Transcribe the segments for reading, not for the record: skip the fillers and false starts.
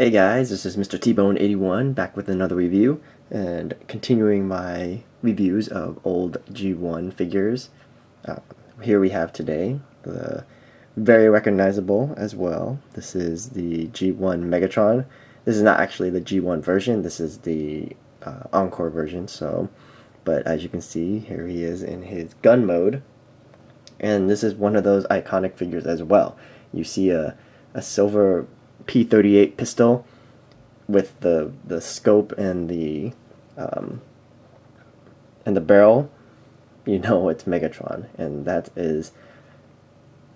Hey guys, this is Mr. T-Bone81 back with another review and continuing my reviews of old G1 figures. Here we have today the very recognizable as well. This is the G1 Megatron. This is not actually the G1 version, this is the Encore version. But as you can see, here he is in his gun mode, and this is one of those iconic figures as well. You see a silver P38 pistol with the scope and the barrel. You know it's Megatron, and that is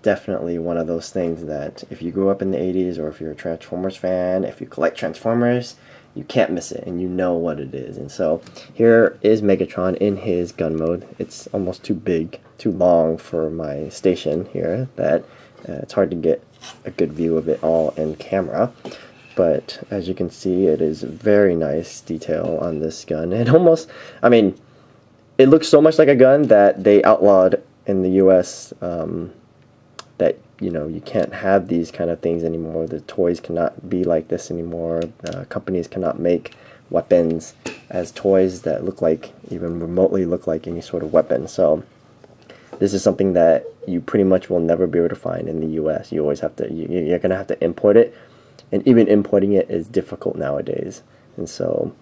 definitely one of those things that if you grew up in the 80s, or if you're a Transformers fan, if you collect Transformers, you can't miss it, and you know what it is. And so here is Megatron in his gun mode. It's almost too big, too long for my station here, that it's hard to get a good view of it all in camera. But as you can see, it is very nice detail on this gun. It almost, I mean, it looks so much like a gun that they outlawed in the US that, you know, you can't have these kind of things anymore. The toys cannot be like this anymore. Companies cannot make weapons as toys that look like, even remotely look like any sort of weapon. So this is something that you pretty much will never be able to find in the US. You always have to, you're going to have to import it, and even importing it is difficult nowadays. And so,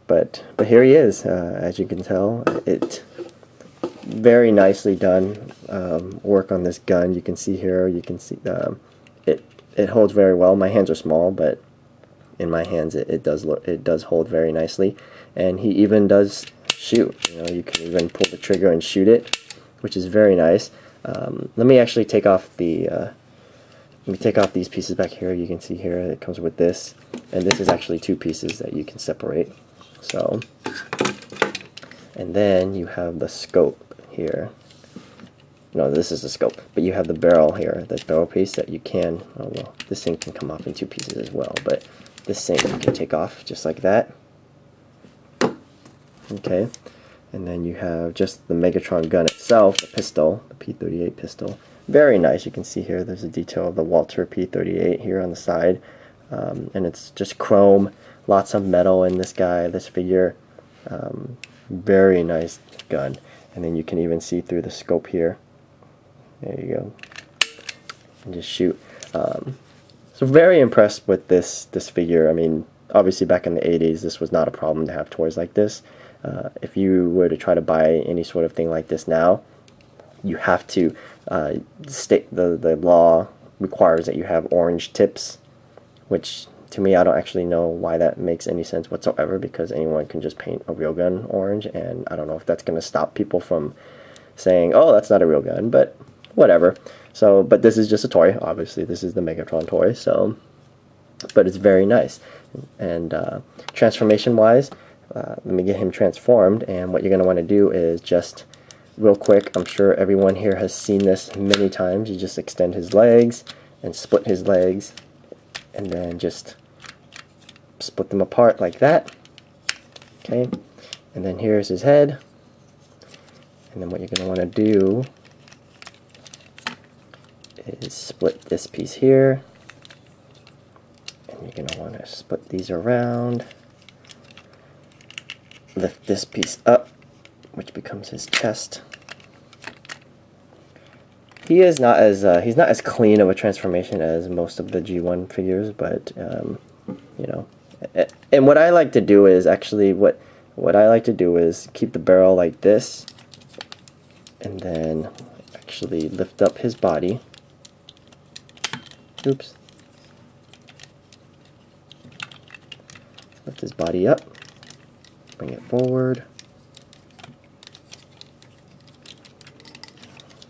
but here he is. As you can tell, it very nicely done work on this gun. You can see here, you can see it holds very well. My hands are small, but in my hands it does hold very nicely, and he even does shoot. You know, you can even pull the trigger and shoot it, which is very nice. Let me actually take off the these pieces back here. You can see here it comes with this, and this is actually two pieces that you can separate. So, and then you have the scope here. No, this is the scope, but you have the barrel here, this barrel piece that you can, oh well, this thing can come off in two pieces as well, but this thing you can take off just like that. Okay. And then you have just the Megatron gun itself, the pistol, the P38 pistol. Very nice. You can see here there's a detail of the Walter P38 here on the side. And it's just chrome, lots of metal in this guy, this figure. Very nice gun. And then you can even see through the scope here. There you go. And just shoot. So very impressed with this figure. I mean, obviously back in the 80s, this was not a problem to have toys like this. If you were to try to buy any sort of thing like this now, you have to the law requires that you have orange tips, which to me, I don't actually know why that makes any sense whatsoever, because anyone can just paint a real gun orange, and I don't know if that's going to stop people from saying, oh, that's not a real gun, but whatever. So, but this is just a toy. Obviously, this is the Megatron toy, so, but it's very nice. And transformation-wise, let me get him transformed, and what you're going to want to do is just real quick, I'm sure everyone here has seen this many times, you just extend his legs and split his legs, and then just split them apart like that. Okay, and then here's his head, and then what you're going to want to do is split this piece here, and you're going to want to split these around, lift this piece up, which becomes his chest. He is not as he's not as clean of a transformation as most of the G1 figures, but you know. And what I like to do is actually what I like to do is keep the barrel like this, and then actually lift up his body. Oops. Lift his body up. Bring it forward.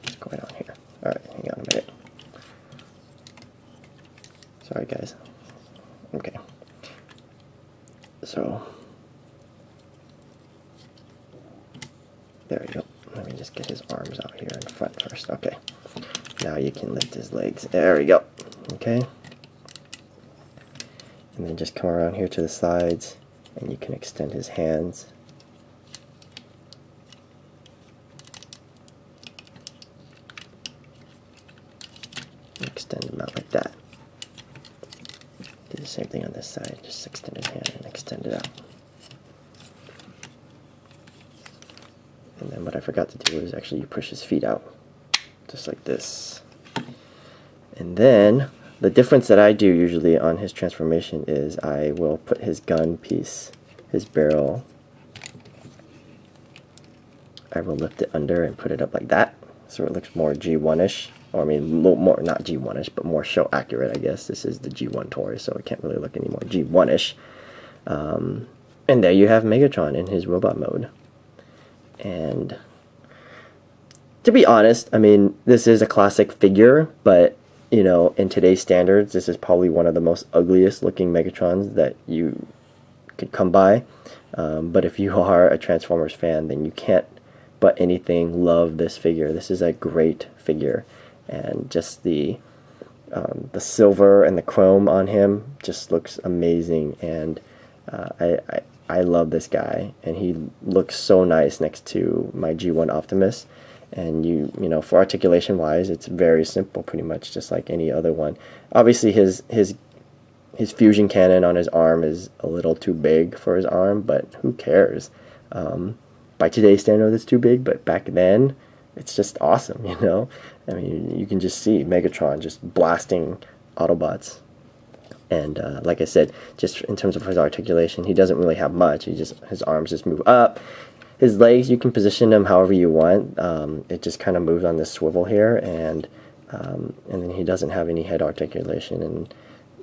What's going on here? Alright, hang on a minute. Sorry guys. Okay. So, there we go. Let me just get his arms out here in front first. Okay. Now you can lift his legs. There we go. Okay. And then just come around here to the sides, and you can extend his hands. Extend them out like that. His same thing on this side, just extend his hand and extend it out. And then what I forgot to do is actually you push his feet out, just like this. And then the difference that I do usually on his transformation is I will put his gun piece, his barrel, I will lift it under and put it up like that, so it looks more G1-ish. Or I mean, more, not G1-ish, but more show accurate, I guess. This is the G1 toy, so it can't really look any more G1-ish. And there you have Megatron in his robot mode. And to be honest, I mean, this is a classic figure, but, you know, in today's standards, this is probably one of the most ugliest looking Megatrons that you could come by. But if you are a Transformers fan, then you can't but anything love this figure. This is a great figure. And just the silver and the chrome on him just looks amazing, and I love this guy, and he looks so nice next to my G1 Optimus. And you know, for articulation wise, it's very simple, pretty much just like any other one. Obviously his fusion cannon on his arm is a little too big for his arm, but who cares? By today's standard, it's too big, but back then, it's just awesome, you know? I mean, you can just see Megatron just blasting Autobots. And like I said, just in terms of his articulation, he doesn't really have much. His arms just move up. His legs, you can position them however you want. It just kind of moves on this swivel here, and then he doesn't have any head articulation.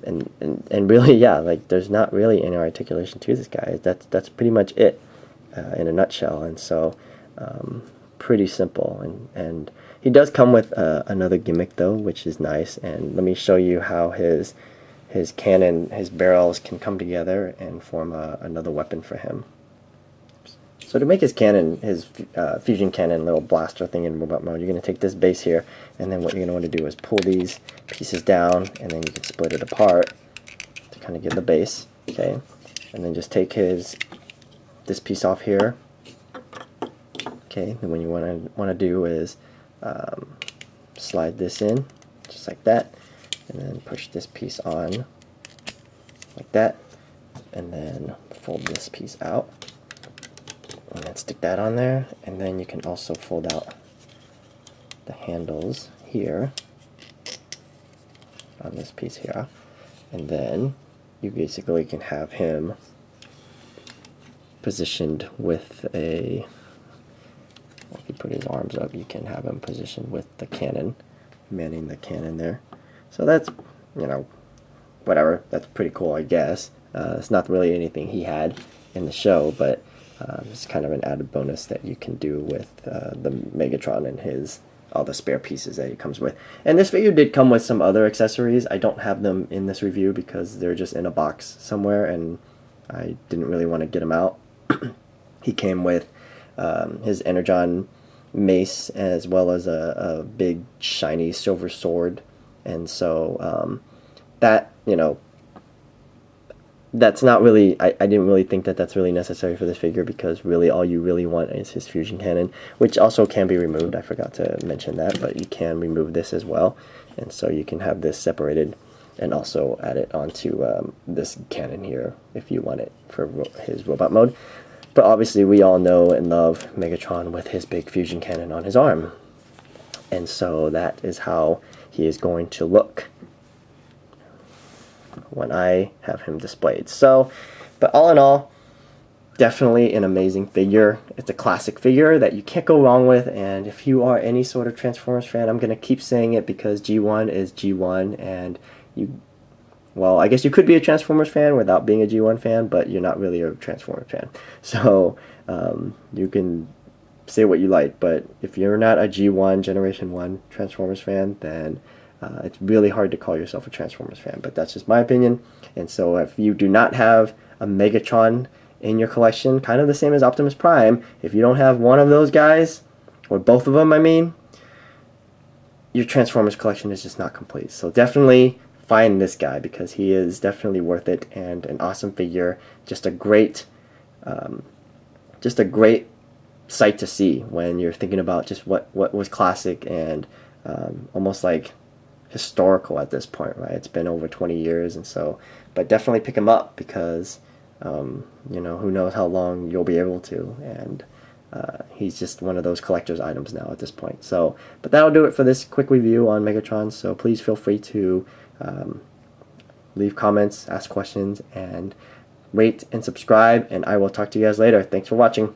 And really, yeah, like there's not really any articulation to this guy. That's pretty much it in a nutshell. And so pretty simple. And he does come with another gimmick though, which is nice. And let me show you how his cannon, his barrels can come together and form another weapon for him. So to make his cannon, his fusion cannon little blaster thing in robot mode, you're going to take this base here, and then what you're going to want to do is pull these pieces down, and then you can split it apart to kind of get the base, okay? And then just take this piece off here, okay? And what you want to do is slide this in, just like that, and then push this piece on, like that, and then fold this piece out. And then stick that on there, and then you can also fold out the handles here on this piece here, and then you basically can have him positioned with if you put his arms up, you can have him positioned with the cannon, manning the cannon there. So that's, you know, whatever, that's pretty cool, I guess. It's not really anything he had in the show, but it's kind of an added bonus that you can do with the Megatron and all the spare pieces that he comes with. And this figure did come with some other accessories. I don't have them in this review because they're just in a box somewhere, and I didn't really want to get them out. He came with his Energon mace, as well as a big shiny silver sword. And so that, you know, that's not really, I didn't really think that that's really necessary for this figure, because really all you really want is his fusion cannon, which also can be removed. I forgot to mention that, but you can remove this as well, and so you can have this separated and also add it onto this cannon here if you want it for his robot mode. But obviously we all know and love Megatron with his big fusion cannon on his arm, and so that is how he is going to look when I have him displayed. So, but all in all, definitely an amazing figure. It's a classic figure that you can't go wrong with, and if you are any sort of Transformers fan, I'm going to keep saying it because G1 is G1, and well, I guess you could be a Transformers fan without being a G1 fan, but you're not really a Transformers fan. So, you can say what you like, but if you're not a G1 Generation 1 Transformers fan, then it's really hard to call yourself a Transformers fan, but that's just my opinion. And so if you do not have a Megatron in your collection, kind of the same as Optimus Prime, if you don't have one of those guys, or both of them, I mean, your Transformers collection is just not complete. So definitely find this guy, because he is definitely worth it, and an awesome figure. Just a great sight to see when you're thinking about just what was classic, and almost like historical at this point, right? It's been over 20 years, and so, but definitely pick him up because, you know, who knows how long you'll be able to, and he's just one of those collector's items now at this point. So, but that'll do it for this quick review on Megatron, so please feel free to leave comments, ask questions, and rate and subscribe, and I will talk to you guys later. Thanks for watching.